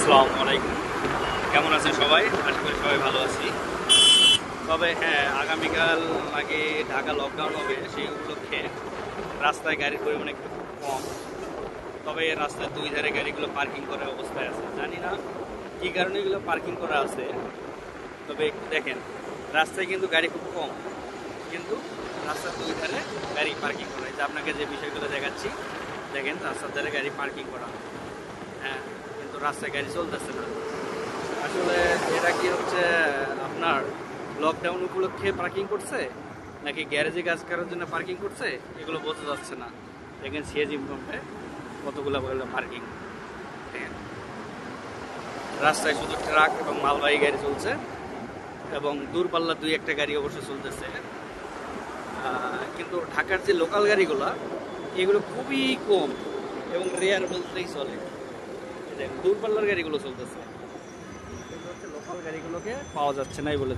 আসসালামু আলাইকুম। কেমন আছেন সবাই? আশা করি সবাই ভালো আছি। তবে হ্যাঁ, আগামীকাল নাকি ঢাকা লকডাউন হবে, সেই উপলক্ষে রাস্তায় গাড়ির পরিমাণ একটু কম। তবে রাস্তার দুই ধারে গাড়িগুলো পার্কিং করার অবস্থায় আছে, জানি না কী কারণে এগুলো পার্কিং করা আছে। তবে একটু দেখেন, রাস্তায় কিন্তু গাড়ি খুব কম, কিন্তু রাস্তার দুই ধারে গাড়ি পার্কিং করা। এই যে আপনাকে যে বিষয়গুলো দেখাচ্ছি, দেখেন রাস্তার ধারে গাড়ি পার্কিং করা। হ্যাঁ, কিন্তু রাস্তায় গাড়ি চলতেছে না। আসলে এটা কি হচ্ছে, আপনার লকডাউন উপলক্ষে পার্কিং করছে নাকি গ্যারেজে কাজ করার জন্য পার্কিং করছে, এগুলো বোঝা যাচ্ছে না। দেখেন সিএজি পাম্পে কতগুলো পার্কিং। দেখেন রাস্তায় শুধু ট্রাক এবং মালবাহী গাড়ি চলছে, এবং দূরপাল্লার দুই একটা গাড়ি অবশ্য চলতেছে। কিন্তু ঢাকার যে লোকাল গাড়িগুলো, এগুলো খুবই কম এবং রেয়ার বলতেই চলে। দূরপাল্লার গাড়িগুলো চলতেছে, লোকাল গাড়িগুলোকে পাওয়া যাচ্ছে না বলে